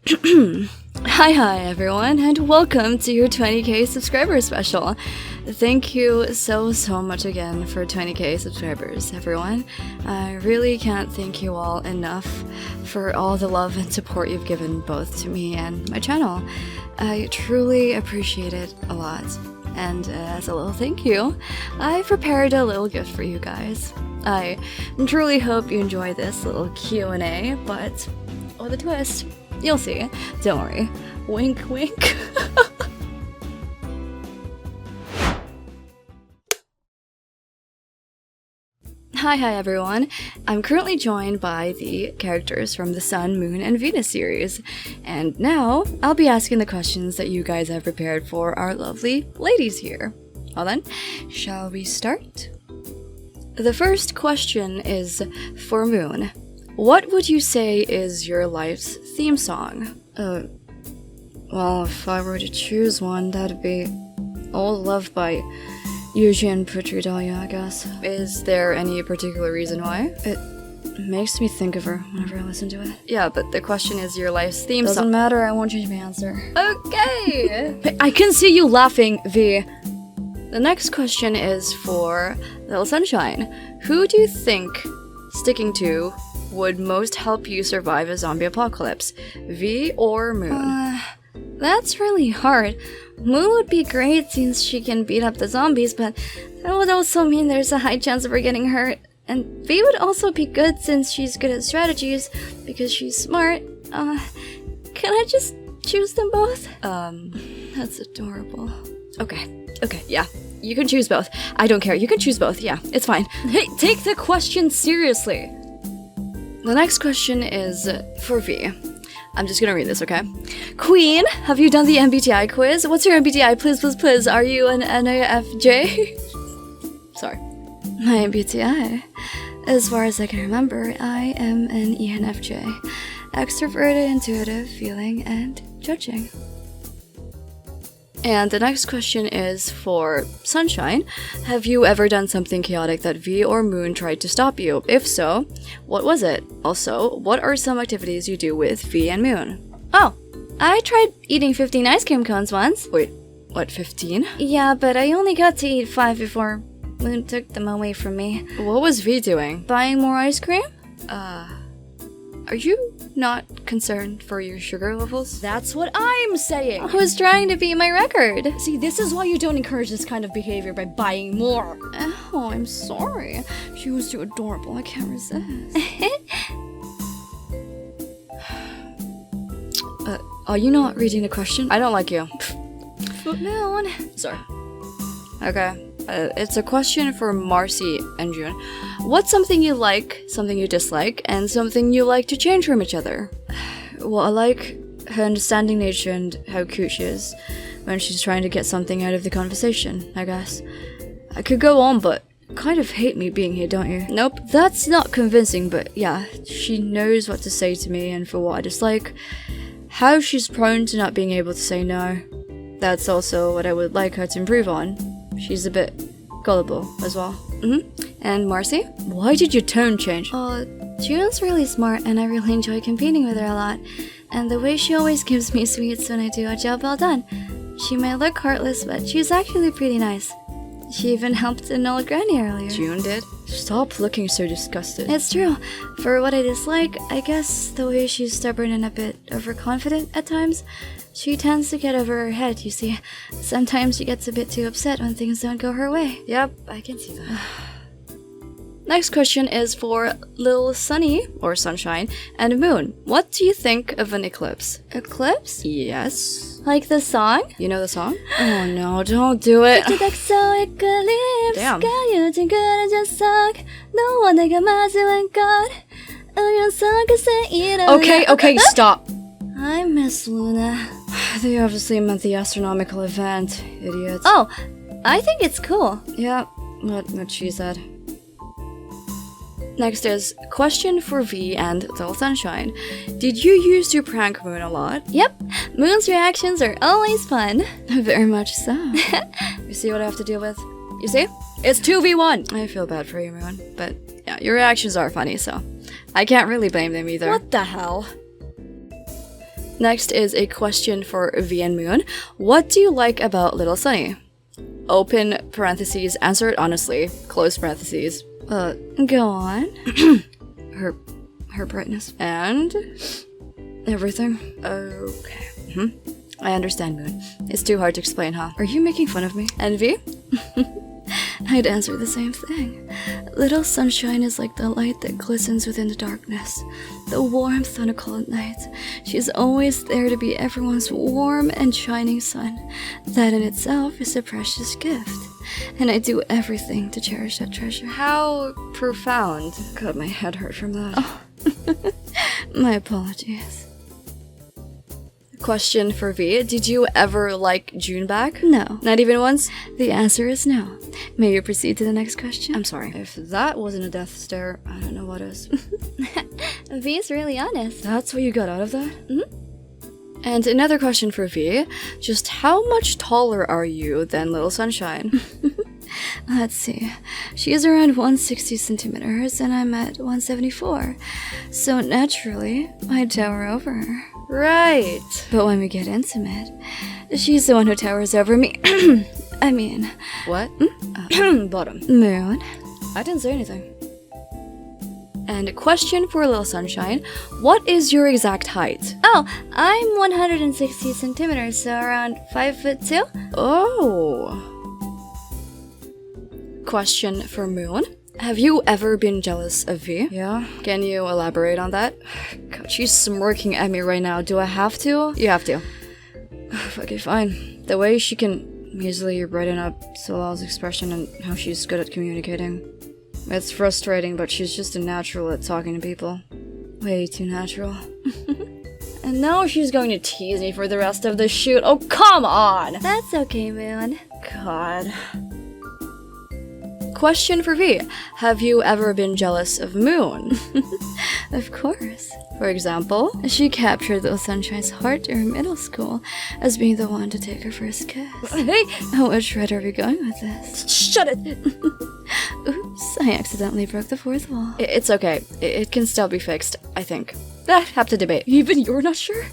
Hi everyone, and welcome to your 20k subscriber special. Thank you so much again for 20k subscribers, everyone. I really can't thank you all enough for all the love and support you've given both to me and my channel. I truly appreciate it a lot. And as a little thank you, I prepared a little gift for you guys. I truly hope you enjoy this little Q&A, but with a twist. You'll see. Don't worry. Wink, wink. Hi everyone. I'm currently joined by the characters from the Sun, Moon, and Venus series. And now, I'll be asking the questions that you guys have prepared for our lovely ladies here. Well then, shall we start? The first question is for Moon. What would you say is your life's theme song? Well, if I were to choose one, that'd be Old Love by Eugene Putridalia, I guess. Is there any particular reason why? It makes me think of her whenever I listen to it. Yeah, but the question is your life's theme song. Doesn't matter, I won't change my answer. Okay! Hey, I can see you laughing, V. The next question is for Little Sunshine. Who do you think sticking to would most help you survive a zombie apocalypse? V or Moon? That's really hard. Moon would be great since she can beat up the zombies, but that would also mean there's a high chance of her getting hurt. And V would also be good since she's good at strategies because she's smart. Can I just choose them both? That's adorable. Okay, yeah. You can choose both. I don't care. You can choose both. Yeah, it's fine. Hey, take the question seriously. The next question is for V. I'm just gonna read this, okay? Queen, have you done the MBTI quiz? What's your MBTI? Please. Are you an NAFJ? Sorry. My MBTI. As far as I can remember, I am an ENFJ. Extroverted, intuitive, feeling, and judging. And the next question is for Sunshine. Have you ever done something chaotic that V or Moon tried to stop you? If so, what was it? Also, what are some activities you do with V and Moon? Oh, I tried eating 15 ice cream cones once. Wait, what, 15? Yeah, but I only got to eat 5 before Moon took them away from me. What was V doing? Buying more ice cream? Are you not concerned for your sugar levels? That's what I'm saying! I was trying to beat my record. See, this is why you don't encourage this kind of behavior by buying more. Oh, I'm sorry. She was too adorable, I can't resist. Are you not reading the question? I don't like you. But Moon. Sorry. Okay. It's a question for Marcy and June. What's something you like, something you dislike, and something you like to change from each other? Well, I like her understanding nature and how cute she is when she's trying to get something out of the conversation, I guess. I could go on, but kind of hate me being here, don't you? Nope, that's not convincing, but yeah, she knows what to say to me and for what I dislike. How she's prone to not being able to say no. That's also what I would like her to improve on. She's a bit gullible as well. And Marcy? Why did your tone change? June's really smart and I really enjoy competing with her a lot. And the way she always gives me sweets when I do a job well done. She might look heartless, but she's actually pretty nice. She even helped an old granny earlier. June did? Stop looking so disgusted. It's true. For what I dislike, I guess the way she's stubborn and a bit overconfident at times. She tends to get over her head, you see. Sometimes she gets a bit too upset when things don't go her way. Yep, I can see that. Next question is for Lil Sunny, or Sunshine, and Moon. What do you think of an eclipse? Eclipse? Yes. Like the song? You know the song? Oh no, don't do it. Damn. Okay, stop. I miss Luna. They obviously meant the astronomical event, idiots. Oh, I think it's cool. Yeah, what she said. Next is question for V and Little Sunshine. Did you use to prank Moon a lot? Yep, Moon's reactions are always fun. Very much so. You see what I have to deal with? You see? It's 2v1! I feel bad for you, Moon, but yeah, your reactions are funny, so I can't really blame them either. What the hell? Next is a question for V and Moon. What do you like about Little Sunny? Open parentheses, answer it honestly. Close parentheses. Go on. her brightness. And everything. Okay. I understand, Moon. It's too hard to explain, huh? Are you making fun of me? And V? I'd answer the same thing. Little sunshine is like the light that glistens within the darkness, the warmth on a cold night. She's always there to be everyone's warm and shining sun. That in itself is a precious gift, and I do everything to cherish that treasure. How profound. God, my head hurt from that. Oh. My apologies. Question for V. Did you ever like June back? No. Not even once? The answer is no. May you proceed to the next question? I'm sorry. If that wasn't a death stare, I don't know what is. V is really honest. That's what you got out of that? Mm-hmm. And another question for V. Just how much taller are you than Little Sunshine? Let's see. She is around 160 centimeters and I'm at 174. So naturally, I tower over her. Right. But when we get intimate, she's the one who towers over me. I mean... What? Bottom. Moon. I didn't say anything. And a question for Little Sunshine. What is your exact height? Oh, I'm 160 centimeters, so around 5'2". Oh. Question for Moon. Have you ever been jealous of V? Yeah? Can you elaborate on that? God, she's smirking at me right now. Do I have to? You have to. Okay, fine. The way she can easily brighten up Solal's expression and how she's good at communicating. It's frustrating, but she's just a natural at talking to people. Way too natural. And now she's going to tease me for the rest of the shoot. Oh, come on! That's okay, Moon. God. Question for V. Have you ever been jealous of Moon? Of course. For example, she captured Little Sunshine's heart during middle school as being the one to take her first kiss. Hey! Which route are we going with this? Shut it! Oops, I accidentally broke the fourth wall. It's okay. It can still be fixed, I think. Have to debate. Even you're not sure?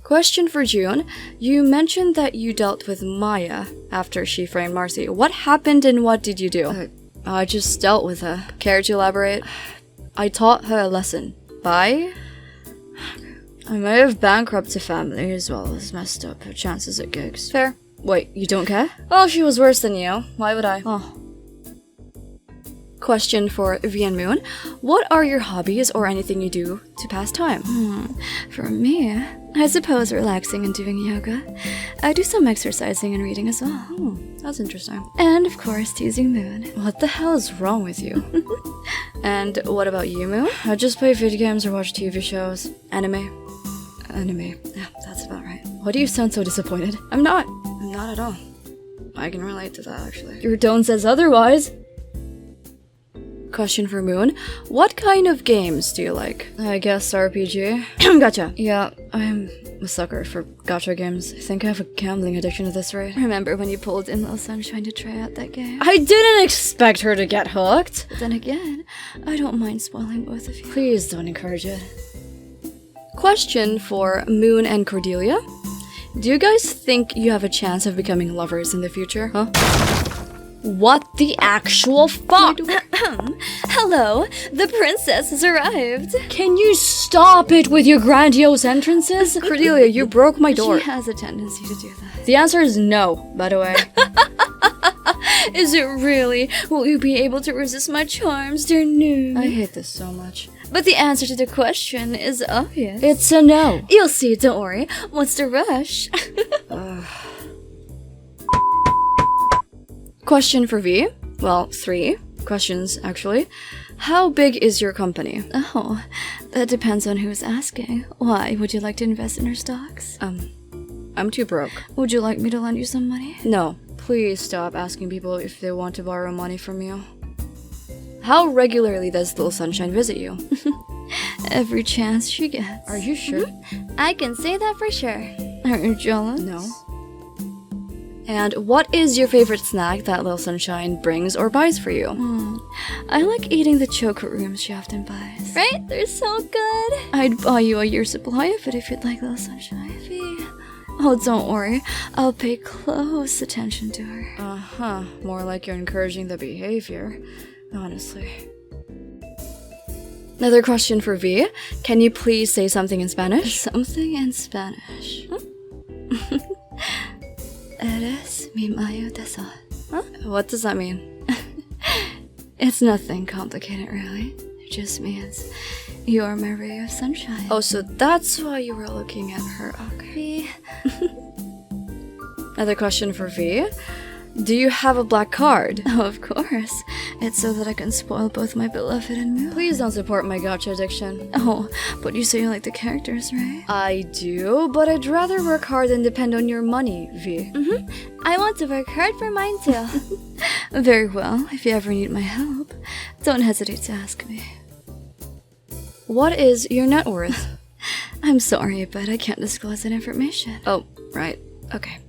Question for June. You mentioned that you dealt with Maya after she framed Marcy. What happened and what did you do? I just dealt with her. Care to elaborate? I taught her a lesson. I may have bankrupted family as well as messed up her chances at gigs. Fair. Wait, you don't care? Well, she was worse than you. Why would I? Oh. Question for V and Moon. What are your hobbies or anything you do to pass time? For me, I suppose relaxing and doing yoga. I do some exercising and reading as well. That's interesting. And of course, teasing Moon. What the hell is wrong with you? And what about you, Moon? I just play video games or watch TV shows. Anime. Yeah, that's about right. Why do you sound so disappointed? I'm not at all. I can relate to that, actually. Your tone says otherwise. Question for Moon. What kind of games do you like? I guess RPG. Gotcha. Yeah, I'm a sucker for gacha games. I think I have a gambling addiction at this rate. Remember when you pulled in Little Sunshine to try out that game? I didn't expect her to get hooked. But then again, I don't mind spoiling both of you. Please don't encourage it. Question for Moon and Cordelia. Do you guys think you have a chance of becoming lovers in the future? Huh? What the actual fuck? Hello, the princess has arrived. Can you stop it with your grandiose entrances? Cordelia, you broke my door. She has a tendency to do that. The answer is no, by the way. Is it really? Will you be able to resist my charms, dear Noon? I hate this so much. But the answer to the question is obvious. It's a no. You'll see, don't worry. What's the rush? Question for V. Well, 3 questions, actually. How big is your company? Oh, that depends on who's asking. Why? Would you like to invest in our stocks? I'm too broke. Would you like me to lend you some money? No. Please stop asking people if they want to borrow money from you. How regularly does Little Sunshine visit you? Every chance she gets. Are you sure? I can say that for sure. Aren't you jealous? No. And what is your favorite snack that Little Sunshine brings or buys for you? I like eating the chocolate rooms she often buys. Right? They're so good. I'd buy you a year's supply of it if you'd like, Little Sunshine. Oh, don't worry. I'll pay close attention to her. More like you're encouraging the behavior, honestly. Another question for V. Can you please say something in Spanish? Something in Spanish. Eres mi mayo tesoro. Huh? What does that mean? It's nothing complicated, really. It just means you're my ray of sunshine. Oh, so that's why you were looking at her. Okay. Another question for V. Do you have a black card? Oh, of course. It's so that I can spoil both my beloved and Moo. Please don't support my gacha addiction. Oh, but you say you like the characters, right? I do, but I'd rather work hard than depend on your money, V. I want to work hard for mine too. Very well. If you ever need my help, don't hesitate to ask me. What is your net worth? I'm sorry, but I can't disclose that information. Oh, right. Okay.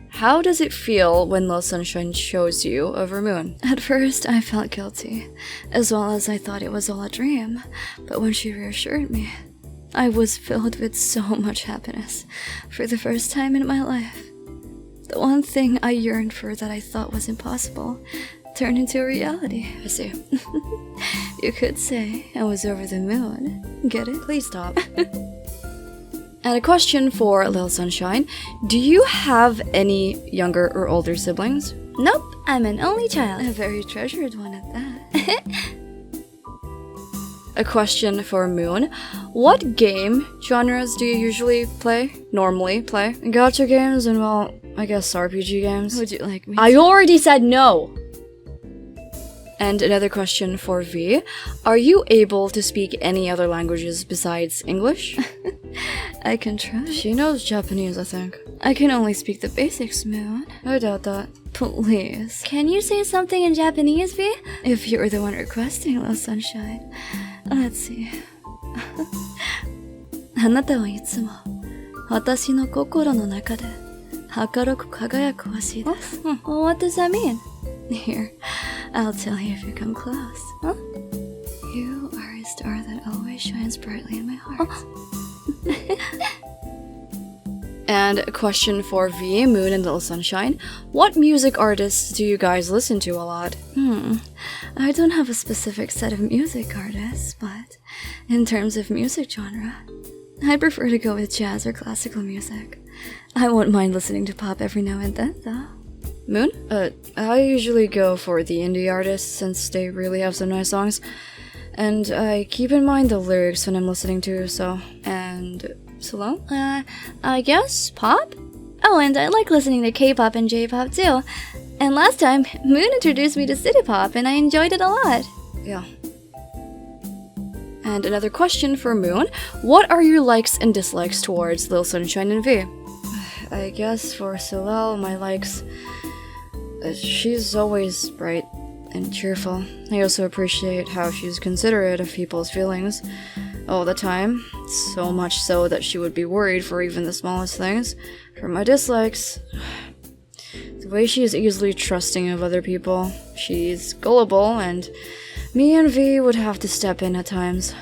How does it feel when Little Sunshine shows you over Moon? At first, I felt guilty, as well as I thought it was all a dream. But when she reassured me, I was filled with so much happiness for the first time in my life. The one thing I yearned for that I thought was impossible turned into a reality. I see. You could say I was over the moon. Get it? Please stop. And a question for Little Sunshine. Do you have any younger or older siblings? Nope, I'm an only child. A very treasured one at that. A question for Moon. What game genres do you normally play? Gacha games and, well, I guess RPG games. Would you like me to? I already said no. And another question for V. Are you able to speak any other languages besides English? I can try. She knows Japanese, I think. I can only speak the basics, Moon. I doubt that. Please. Can you say something in Japanese, V? If you're the one requesting, Little Sunshine. Let's see. あなたはいつも私の心の中で明るく輝く星です。Well, what does that mean? Here, I'll tell you if you come close. Huh? You are a star that always shines brightly in my heart. And a question for V, Moon, and Little Sunshine. What music artists do you guys listen to a lot? I don't have a specific set of music artists, but in terms of music genre, I prefer to go with jazz or classical music. I won't mind listening to pop every now and then, though. Moon? I usually go for the indie artists since they really have some nice songs. And I keep in mind the lyrics when I'm listening to, so. And Solo? I guess pop? Oh, and I like listening to K-pop and J-pop too. And last time, Moon introduced me to city pop and I enjoyed it a lot. Yeah. And another question for Moon. What are your likes and dislikes towards Little Sunshine and V? I guess for Silel, my likes... she's always bright and cheerful. I also appreciate how she's considerate of people's feelings all the time, so much so that she would be worried for even the smallest things. For my dislikes, the way she is easily trusting of other people. She's gullible, and me and V would have to step in at times.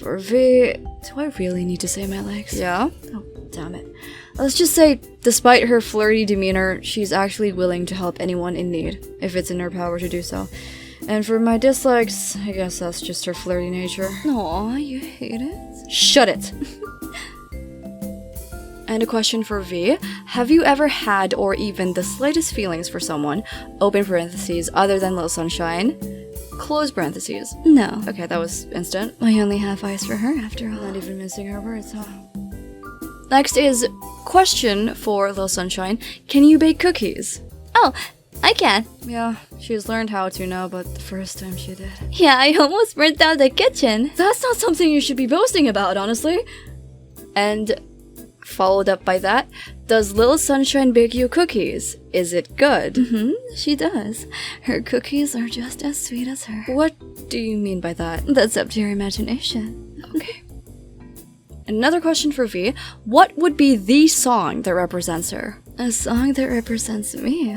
For V, do I really need to say my likes? Yeah? Oh, damn it. Let's just say, despite her flirty demeanor, she's actually willing to help anyone in need, if it's in her power to do so. And for my dislikes, I guess that's just her flirty nature. Aw, you hate it? Shut it! And a question for V. Have you ever had or even the slightest feelings for someone, open parentheses, other than Little Sunshine, close parentheses? No. Okay, that was instant. I only have eyes for her after all. Not even missing her words, huh? Next is question for Little Sunshine. Can you bake cookies? Oh, I can. Yeah, she's learned how to now, but the first time she did. Yeah, I almost burnt down the kitchen. That's not something you should be boasting about, honestly. And followed up by that, does Little Sunshine bake you cookies? Is it good? She does. Her cookies are just as sweet as her. What do you mean by that? That's up to your imagination. Okay. Another question for V. What would be the song that represents her? A song that represents me?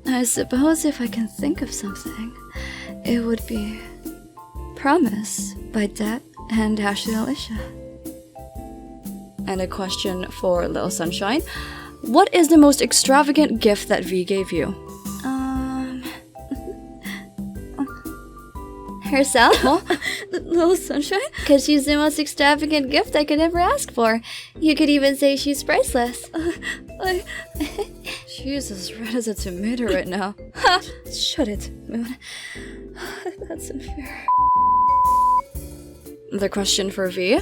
I suppose if I can think of something, it would be Promise by Det and Ashley Alicia. And a question for Little Sunshine. What is the most extravagant gift that V gave you? Herself? Little Sunshine? Because she's the most extravagant gift I could ever ask for. You could even say she's priceless. She's as red as a tomato right now. Shut it, Moon. That's unfair. The question for V.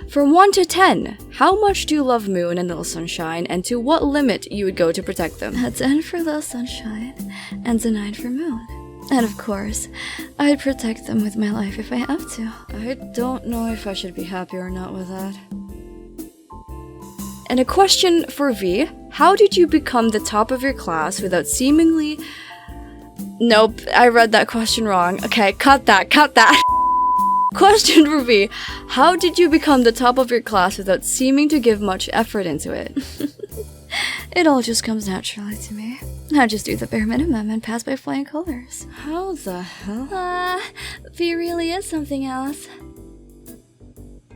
From 1 to 10, how much do you love Moon and Little Sunshine, and to what limit you would go to protect them? A 10 for Little Sunshine, and a 9 for Moon. And of course, I'd protect them with my life if I have to. I don't know if I should be happy or not with that. And a question for V. How did you become the top of your class without seemingly... Nope, I read that question wrong. Okay, cut that. Question for V. How did you become the top of your class without seeming to give much effort into it? It all just comes naturally to me. I just do the bare minimum and pass by flying colors. How the hell? V really is something else.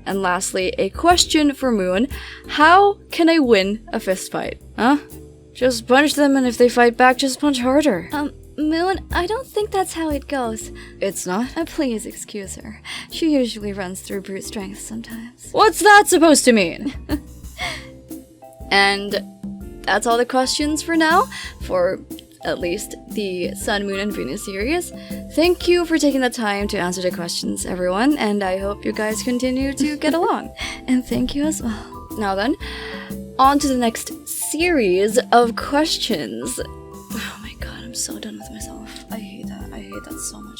And lastly, a question for Moon. How can I win a fist fight? Huh? Just punch them, and if they fight back, just punch harder. Moon, I don't think that's how it goes. It's not? Please excuse her. She usually runs through brute strength sometimes. What's that supposed to mean? And that's all the questions for now, for at least the Sun, Moon, and Venus series. Thank you for taking the time to answer the questions, everyone, and I hope you guys continue to get along. And thank you as well. Now then, on to the next series of questions. Oh my god, I'm so done with myself. I hate that so much.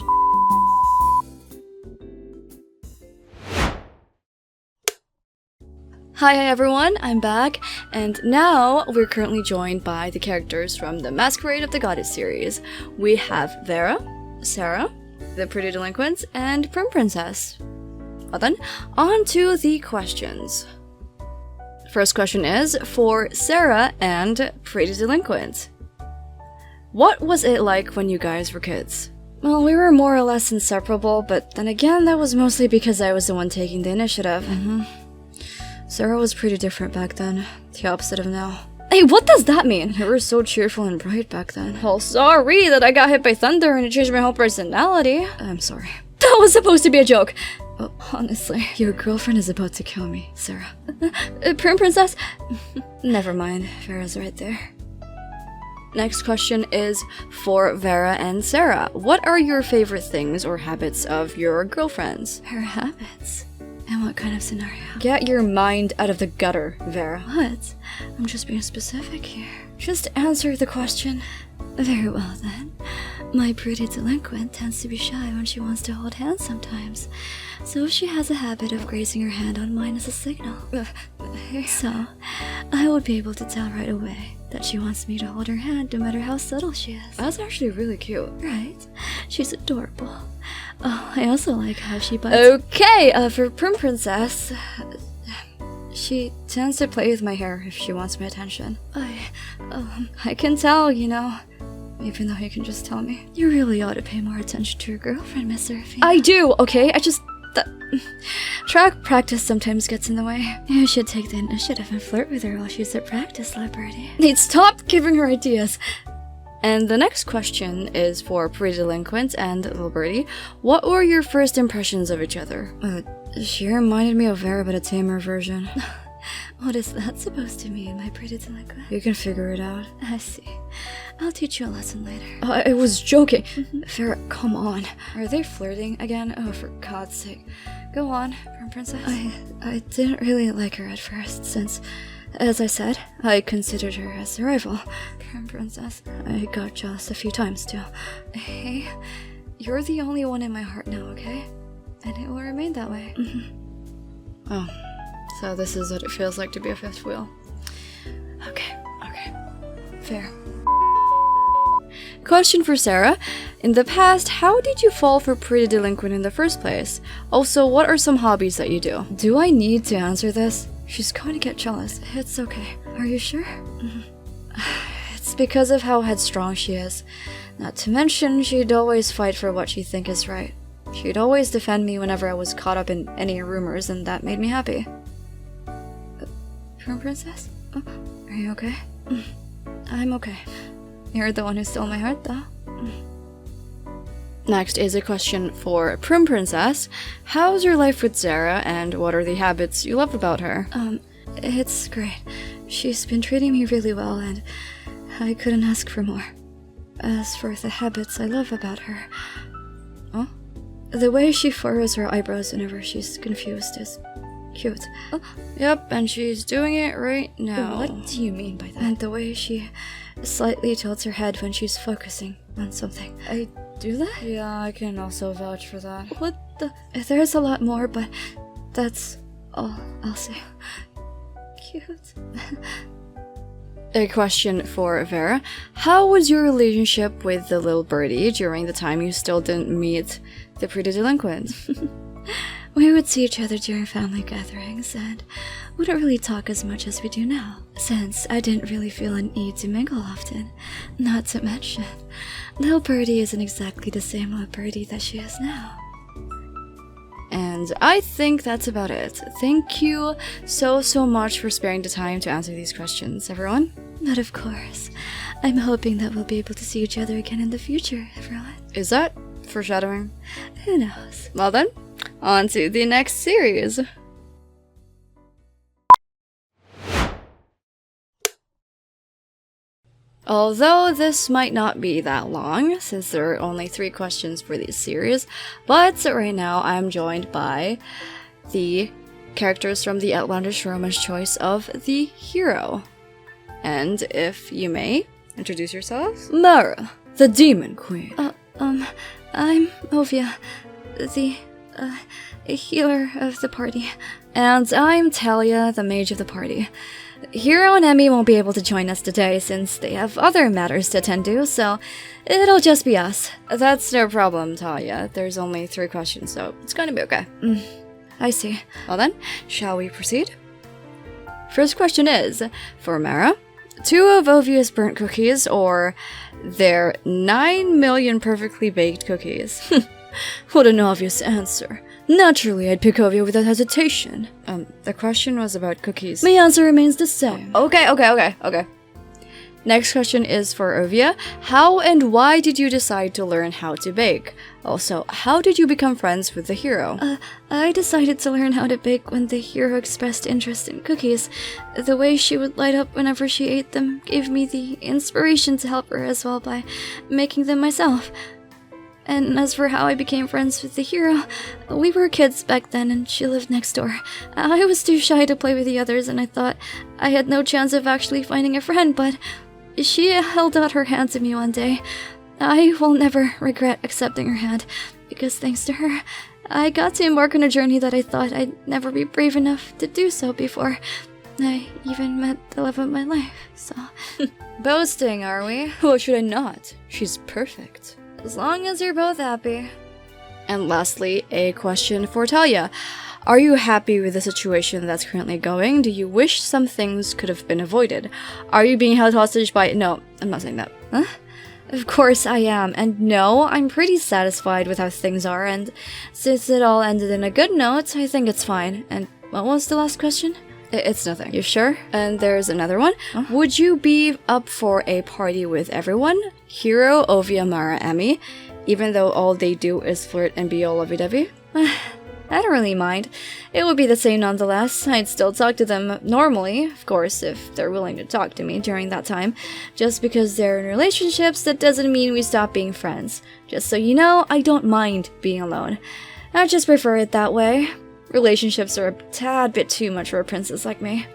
Hi everyone, I'm back, and now we're currently joined by the characters from the Masquerade of the Goddess series. We have Vera, Sarah, the Pretty Delinquents, and Prim Princess. Well then, on to the questions. First question is for Sarah and Pretty Delinquent. What was it like when you guys were kids? Well, we were more or less inseparable, but then again, that was mostly because I was the one taking the initiative. Sarah was pretty different back then, the opposite of now. Hey, what does that mean? We were so cheerful and bright back then. Well, sorry that I got hit by thunder and it changed my whole personality. I'm sorry. That was supposed to be a joke. Oh, honestly, your girlfriend is about to kill me, Sarah. Prim Princess? Never mind, Vera's right there. Next question is for Vera and Sarah. What are your favorite things or habits of your girlfriends? Her habits? In what kind of scenario? Get your mind out of the gutter, Vera. What? I'm just being specific here. Just answer the question. Very well then. My Pretty Delinquent tends to be shy when she wants to hold hands sometimes. So she has a habit of grazing her hand on mine as a signal. So, I would be able to tell right away that she wants me to hold her hand no matter how subtle she is. That's actually really cute. Right? She's adorable. Oh, I also like how she bites. Okay, for Prim Princess, she tends to play with my hair if she wants my attention. I can tell, you know, even though you can just tell me. You really ought to pay more attention to your girlfriend, Miss Serafina. I do, okay? Track practice sometimes gets in the way. You should take the initiative and flirt with her while she's at practice, little birdie. Nate, stop giving her ideas. And the next question is for Pretty Delinquent and Little Birdie. What were your first impressions of each other? She reminded me of Vera, but a tamer version. What is that supposed to mean, my Pretty Delinquent? You can figure it out. I see. I'll teach you a lesson later. I was joking. Vera, come on. Are they flirting again? Oh, for God's sake. Go on, Prim Princess. I didn't really like her at first, since, as I said, I considered her as a rival. Prim Princess. I got jealous a few times, too. Hey, you're the only one in my heart now, okay? And it will remain that way. Oh, so this is what it feels like to be a fifth wheel. Okay. Fair. question for Sarah. In the past, how did you fall for Pretty Delinquent in the first place? Also, what are some hobbies that you do? Do I need to answer this? She's going to get jealous. It's okay. Are you sure? It's because of how headstrong she is. Not to mention, she'd always fight for what she thinks is right. She'd always defend me whenever I was caught up in any rumors, and that made me happy. Prum Princess? Oh, are you okay? I'm okay. You're the one who stole my heart, though. Next is a question for Prum Princess. How's your life with Zara, and what are the habits you love about her? It's great. She's been treating me really well, and I couldn't ask for more. As for the habits I love about her... Oh? The way she furrows her eyebrows whenever she's confused is cute. Oh, yep, and she's doing it right now. What do you mean by that? And the way she slightly tilts her head when she's focusing on something. I do that? Yeah, I can also vouch for that. What the? There's a lot more, but that's all I'll say. Cute. A question for Vera. How was your relationship with the little birdie during the time you still didn't meet the Pretty Delinquent? We would see each other during family gatherings and wouldn't really talk as much as we do now, since I didn't really feel a need to mingle often. Not to mention, little birdie isn't exactly the same little birdie that she is now. And I think that's about it. Thank you so much for sparing the time to answer these questions, everyone. But of course, I'm hoping that we'll be able to see each other again in the future, everyone. Is that foreshadowing? Who knows? Well then, on to the next series. Although this might not be that long, since there are only 3 questions for this series, but right now I'm joined by the characters from the outlandish romance choice of the hero. And if you may, introduce yourselves. Mara, the Demon Queen. I'm Ovia, the healer of the party. And I'm Talia, the mage of the party. Hero and Emmy won't be able to join us today since they have other matters to attend to, so it'll just be us. That's no problem, Talia. There's only 3 questions, so it's gonna be okay. I see. Well then, shall we proceed? First question is, for Mara, 2 of Ovia's burnt cookies, or their 9 million perfectly baked cookies? What an obvious answer. Naturally, I'd pick Ovia without hesitation. The question was about cookies. My answer remains the same. Okay. Next question is for Ovia. How and why did you decide to learn how to bake? Also, how did you become friends with the hero? I decided to learn how to bake when the hero expressed interest in cookies. The way she would light up whenever she ate them gave me the inspiration to help her as well by making them myself. And as for how I became friends with the hero, we were kids back then and she lived next door. I was too shy to play with the others and I thought I had no chance of actually finding a friend, but she held out her hand to me one day. I will never regret accepting her hand, because thanks to her, I got to embark on a journey that I thought I'd never be brave enough to do so before. I even met the love of my life, so... Boasting, are we? What should I not? She's perfect. As long as you're both happy. And lastly, a question for Talia. Are you happy with the situation that's currently going? Do you wish some things could have been avoided? Are you being held hostage by... No, I'm not saying that. Huh? Of course I am, and no, I'm pretty satisfied with how things are, and since it all ended in a good note, I think it's fine. And what was the last question? It's nothing. You sure? And there's another one. Huh? Would you be up for a party with everyone? Hiro, Ovia, Mara, Emmy, even though all they do is flirt and be all lovey-dovey? I don't really mind. It would be the same nonetheless. I'd still talk to them normally, of course, if they're willing to talk to me during that time. Just because they're in relationships, that doesn't mean we stop being friends. Just so you know, I don't mind being alone. I just prefer it that way. Relationships are a tad bit too much for a princess like me.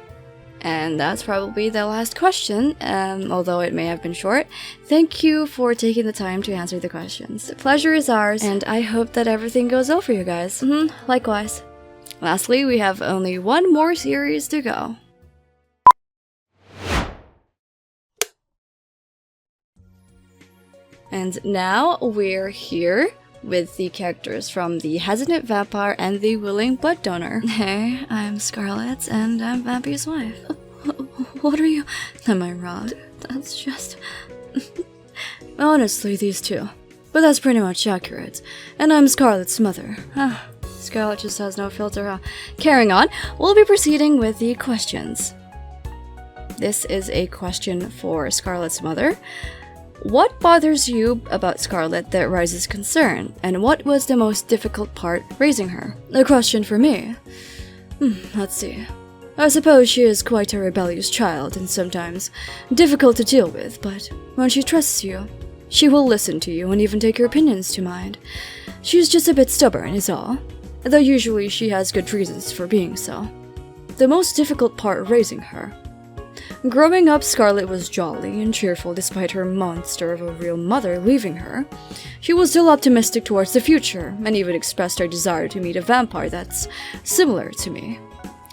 And that's probably the last question, although it may have been short. Thank you for taking the time to answer the questions. The pleasure is ours, and I hope that everything goes well for you guys. Likewise. Lastly, we have only one more series to go. And now we're here with the characters from The Hesitant Vampire and The Willing Blood Donor. Hey, I'm Scarlet, and I'm Vampy's wife. What are you? Am I wrong? That's just... Honestly, these two. But that's pretty much accurate. And I'm Scarlet's mother. Scarlet just has no filter. Carrying on, we'll be proceeding with the questions. This is a question for Scarlet's mother. What bothers you about Scarlet that raises concern, and what was the most difficult part raising her? A question for me. Let's see. I suppose she is quite a rebellious child and sometimes difficult to deal with, but when she trusts you, she will listen to you and even take your opinions to mind. She's just a bit stubborn is all, though usually she has good reasons for being so. The most difficult part raising her. Growing up, Scarlet was jolly and cheerful despite her monster of a real mother leaving her. She was still optimistic towards the future, and even expressed her desire to meet a vampire that's similar to me.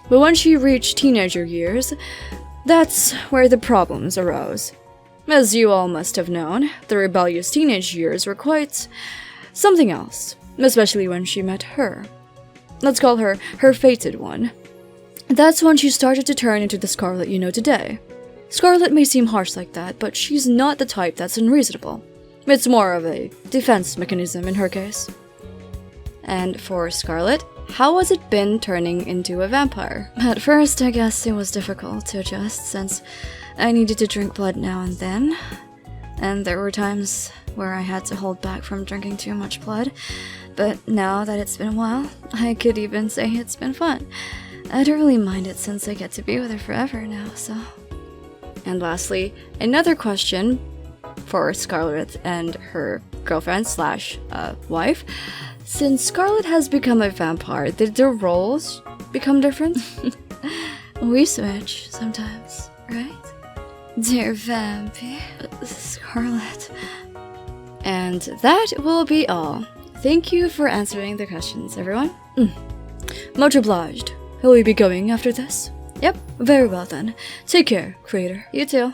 But when she reached teenager years, that's where the problems arose. As you all must have known, the rebellious teenage years were quite something else, especially when she met her. Let's call her fated one. That's when she started to turn into the Scarlet you know today. Scarlet may seem harsh like that, but she's not the type that's unreasonable. It's more of a defense mechanism in her case. And for Scarlet, how has it been turning into a vampire? At first, I guess it was difficult to adjust since I needed to drink blood now and then. And there were times where I had to hold back from drinking too much blood. But now that it's been a while, I could even say it's been fun. I don't really mind it since I get to be with her forever now, so... And lastly, another question for Scarlet and her girlfriend slash wife. Since Scarlet has become a vampire, did their roles become different? We switch sometimes, right? Dear Vampy, Scarlet. And that will be all. Thank you for answering the questions, everyone. Much obliged. Will we be going after this? Yep, very well then. Take care, creator. You too.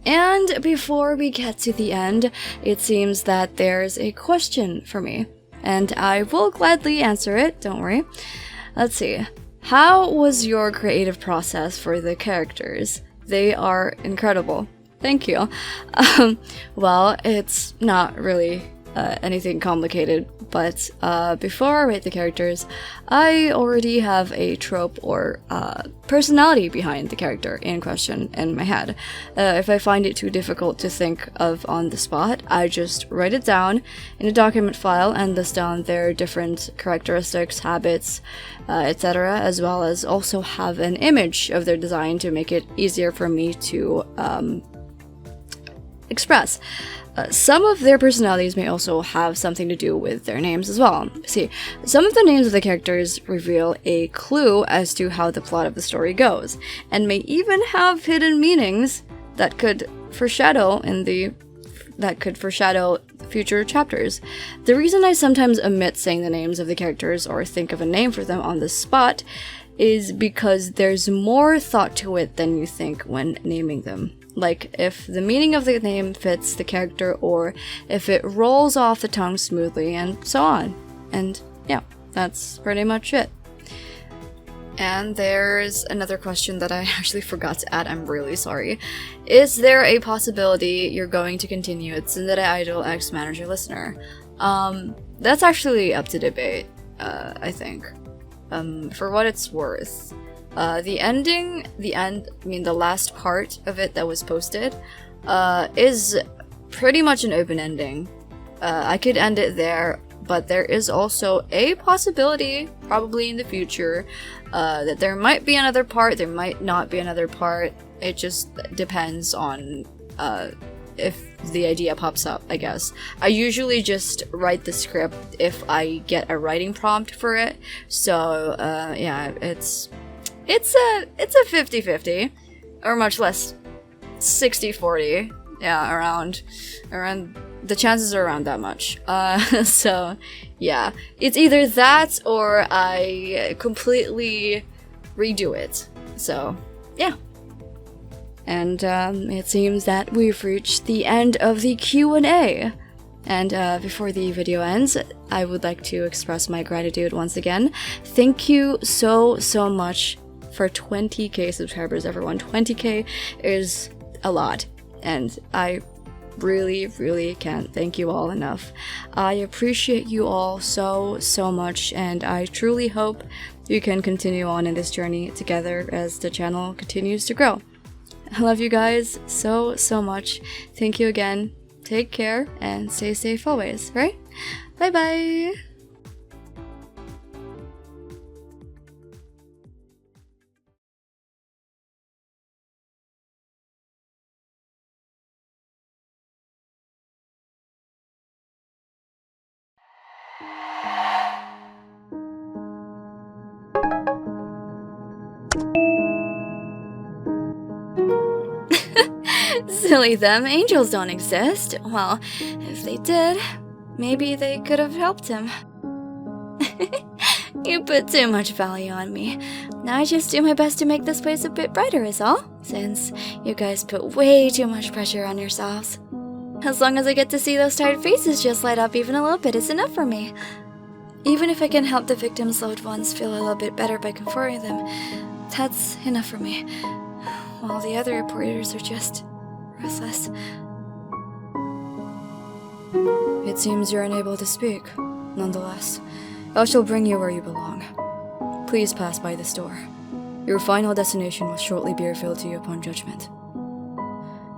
And before we get to the end, it seems that there's a question for me. And I will gladly answer it, don't worry. Let's see. How was your creative process for the characters? They are incredible. Thank you. Well, it's not really anything complicated, but before I write the characters, I already have a trope or personality behind the character in question in my head. If I find it too difficult to think of on the spot, I just write it down in a document file and list down their different characteristics, habits, etc., as well as also have an image of their design to make it easier for me to express. Some of their personalities may also have something to do with their names as well. See, some of the names of the characters reveal a clue as to how the plot of the story goes, and may even have hidden meanings that could foreshadow future chapters. The reason I sometimes omit saying the names of the characters or think of a name for them on the spot is because there's more thought to it than you think when naming them. Like, if the meaning of the name fits the character, or if it rolls off the tongue smoothly, and so on. And yeah, that's pretty much it. And there's another question that I actually forgot to add, I'm really sorry. Is there a possibility you're going to continue at Tsundere Idol X Manager Listener? That's actually up to debate, I think. For what it's worth. The last part of it that was posted, is pretty much an open ending. I could end it there, but there is also a possibility, probably in the future, that there might be another part, there might not be another part. It just depends on, if the idea pops up, I guess. I usually just write the script if I get a writing prompt for it, so, yeah, it's a 50-50, or much less 60-40. Yeah, around the chances are around that much. So yeah, it's either that or I completely redo it. So yeah. And it seems that we've reached the end of the Q&A. And before the video ends, I would like to express my gratitude once again. Thank you so much for 20k subscribers, everyone. 20k is a lot, and I really can't thank you all enough. I appreciate you all so much, and I truly hope you can continue on in this journey together as the channel continues to grow. I love you guys so much. Thank you again. Take care and stay safe always, right? Bye bye! Silly them, angels don't exist. Well, if they did, maybe they could have helped him. You put too much value on me. Now I just do my best to make this place a bit brighter is all, since you guys put way too much pressure on yourselves. As long as I get to see those tired faces just light up even a little bit is enough for me. Even if I can help the victims' loved ones feel a little bit better by comforting them, that's enough for me. While the other reporters are just ruthless. It seems you're unable to speak. Nonetheless, I shall bring you where you belong. Please pass by this door. Your final destination will shortly be revealed to you upon judgment.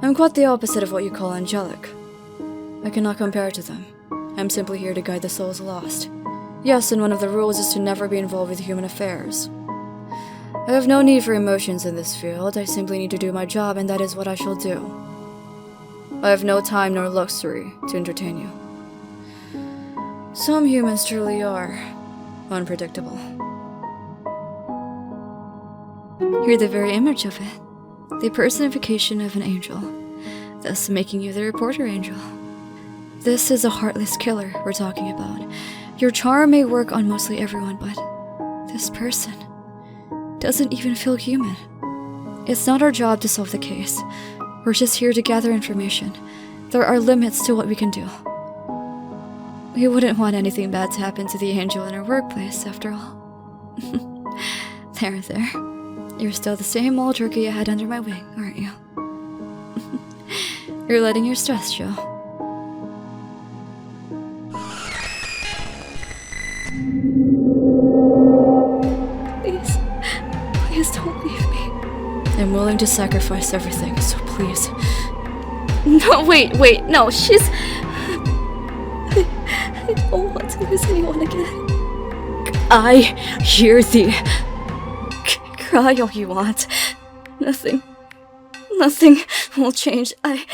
I'm quite the opposite of what you call angelic. I cannot compare to them. I'm simply here to guide the souls lost. Yes, and one of the rules is to never be involved with human affairs. I have no need for emotions in this field. I simply need to do my job, and that is what I shall do. I have no time nor luxury to entertain you. Some humans truly are unpredictable. You're the very image of it, the personification of an angel, thus making you the reporter angel. This is a heartless killer we're talking about. Your charm may work on mostly everyone, but this person doesn't even feel human. It's not our job to solve the case. We're just here to gather information. There are limits to what we can do. We wouldn't want anything bad to happen to the angel in our workplace, after all. There. You're still the same old turkey I had under my wing, aren't you? You're letting your stress show. Please don't leave me. I'm willing to sacrifice everything, so please. No, wait, no, she's... I don't want to lose anyone again. I hear thee. Cry all you want. Nothing will change. I